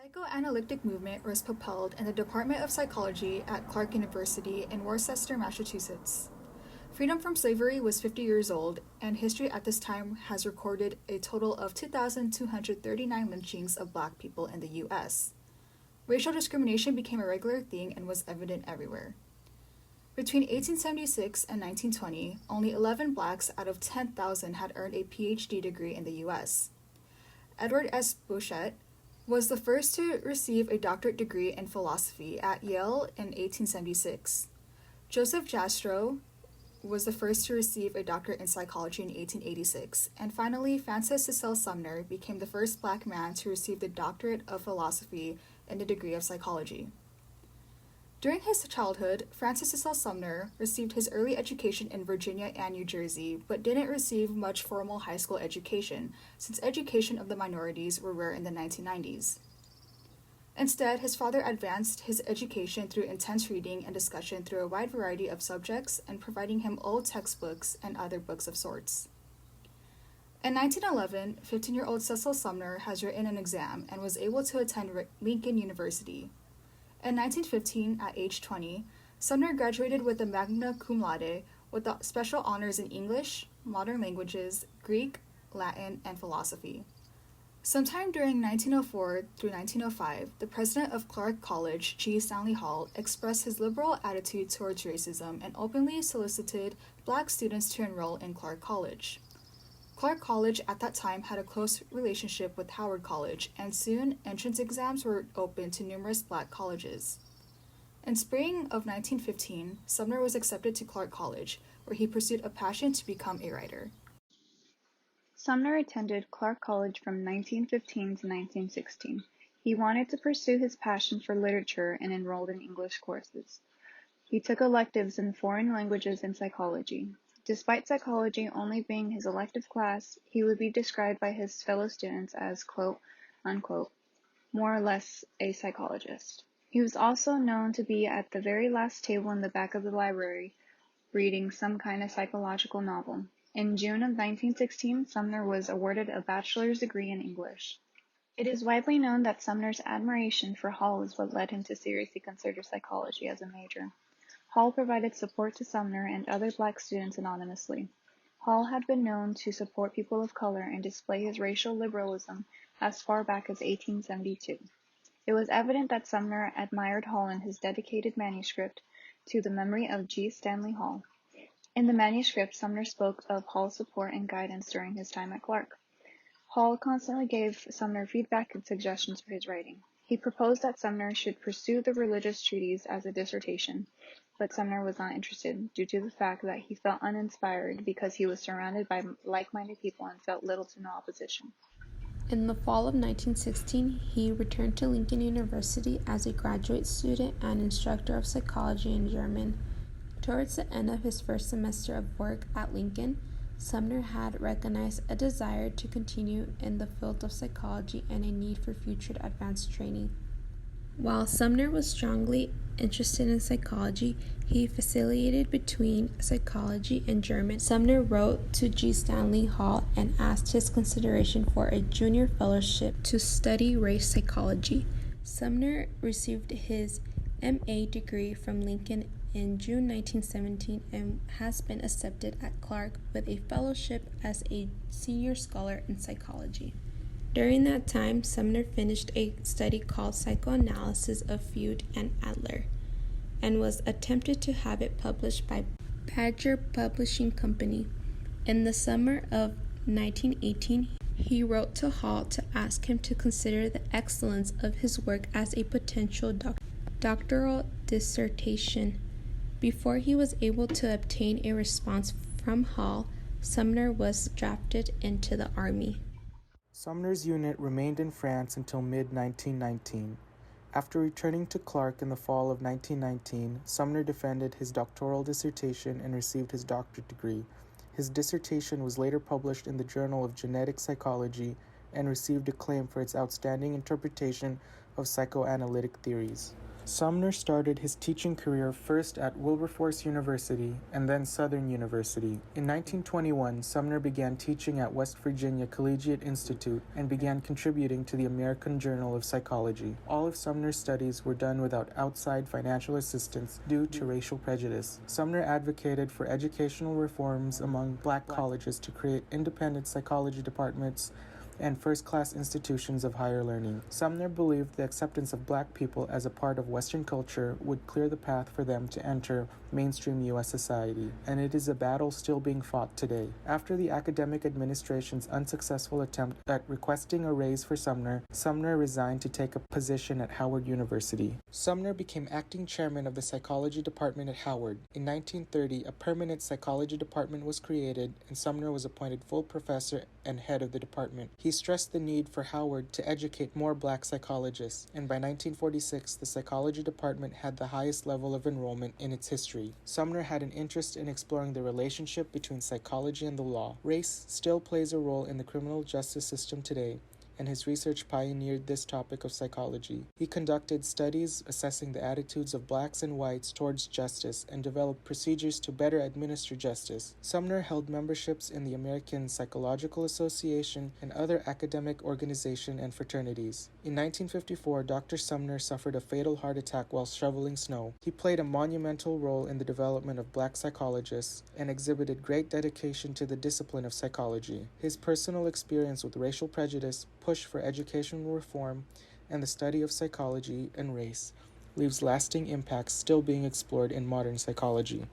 Psychoanalytic movement was propelled in the Department of Psychology at Clark University in Worcester, Massachusetts. Freedom from slavery was 50 years old, and history at this time has recorded a total of 2,239 lynchings of Black people in the U.S. Racial discrimination became a regular thing and was evident everywhere. Between 1876 and 1920, only 11 Blacks out of 10,000 had earned a PhD degree in the U.S. Edward S. Bouchet was the first to receive a doctorate degree in philosophy at Yale in 1876. Joseph Jastrow was the first to receive a doctorate in psychology in 1886, and finally, Francis Cecil Sumner became the first Black man to receive the doctorate of philosophy and the degree of psychology. During his childhood, Francis Cecil Sumner received his early education in Virginia and New Jersey, but didn't receive much formal high school education, since education of the minorities were rare in the 1990s. Instead, his father advanced his education through intense reading and discussion through a wide variety of subjects and providing him old textbooks and other books of sorts. In 1911, 15-year-old Cecil Sumner has written an exam and was able to attend Lincoln University. In 1915, at age 20, Sumner graduated with a magna cum laude with special honors in English, modern languages, Greek, Latin, and philosophy. Sometime during 1904 through 1905, the president of Clark College, G. Stanley Hall, expressed his liberal attitude towards racism and openly solicited Black students to enroll in Clark College. Clark College at that time had a close relationship with Howard College, and soon entrance exams were open to numerous Black colleges. In spring of 1915, Sumner was accepted to Clark College, where he pursued a passion to become a writer. Sumner attended Clark College from 1915 to 1916. He wanted to pursue his passion for literature and enrolled in English courses. He took electives in foreign languages and psychology. Despite psychology only being his elective class, he would be described by his fellow students as, quote, unquote, more or less a psychologist. He was also known to be at the very last table in the back of the library, reading some kind of psychological novel. In June of 1916, Sumner was awarded a bachelor's degree in English. It is widely known that Sumner's admiration for Hall is what led him to seriously consider psychology as a major. Hall provided support to Sumner and other Black students anonymously. Hall had been known to support people of color and display his racial liberalism as far back as 1872. It was evident that Sumner admired Hall in his dedicated manuscript to the memory of G. Stanley Hall. In the manuscript, Sumner spoke of Hall's support and guidance during his time at Clark. Hall constantly gave Sumner feedback and suggestions for his writing. He proposed that Sumner should pursue the religious treatise as a dissertation, but Sumner was not interested due to the fact that he felt uninspired because he was surrounded by like-minded people and felt little to no opposition. In the fall of 1916, he returned to Lincoln University as a graduate student and instructor of psychology and German. Towards the end of his first semester of work at Lincoln, Sumner had recognized a desire to continue in the field of psychology and a need for future advanced training. While Sumner was strongly interested in psychology, he facilitated between psychology and German. Sumner wrote to G. Stanley Hall and asked his consideration for a junior fellowship to study race psychology. Sumner received his M.A. degree from Lincoln in June 1917 and has been accepted at Clark with a fellowship as a senior scholar in psychology. During that time, Sumner finished a study called Psychoanalysis of Freud and Adler, and was attempted to have it published by Badger Publishing Company. In the summer of 1918, he wrote to Hall to ask him to consider the excellence of his work as a potential doctoral dissertation. Before he was able to obtain a response from Hall, Sumner was drafted into the Army. Sumner's unit remained in France until mid-1919. After returning to Clark in the fall of 1919, Sumner defended his doctoral dissertation and received his doctorate degree. His dissertation was later published in the Journal of Genetic Psychology and received acclaim for its outstanding interpretation of psychoanalytic theories. Sumner started his teaching career first at Wilberforce University and then Southern University. In 1921, Sumner began teaching at West Virginia Collegiate Institute and began contributing to the American Journal of Psychology. All of Sumner's studies were done without outside financial assistance due to racial prejudice. Sumner advocated for educational reforms among black colleges to create independent psychology departments and first-class institutions of higher learning. Sumner believed the acceptance of black people as a part of Western culture would clear the path for them to enter mainstream U.S. society, and it is a battle still being fought today. After the academic administration's unsuccessful attempt at requesting a raise for Sumner, Sumner resigned to take a position at Howard University. Sumner became acting chairman of the psychology department at Howard. In 1930, a permanent psychology department was created, and Sumner was appointed full professor and head of the department. He stressed the need for Howard to educate more black psychologists, and by 1946, the psychology department had the highest level of enrollment in its history. Sumner had an interest in exploring the relationship between psychology and the law. Race still plays a role in the criminal justice system today, and his research pioneered this topic of psychology. He conducted studies assessing the attitudes of blacks and whites towards justice and developed procedures to better administer justice. Sumner held memberships in the American Psychological Association and other academic organizations and fraternities. In 1954, Dr. Sumner suffered a fatal heart attack while shoveling snow. He played a monumental role in the development of black psychologists and exhibited great dedication to the discipline of psychology. His personal experience with racial prejudice, push for educational reform, and the study of psychology and race leaves lasting impacts still being explored in modern psychology.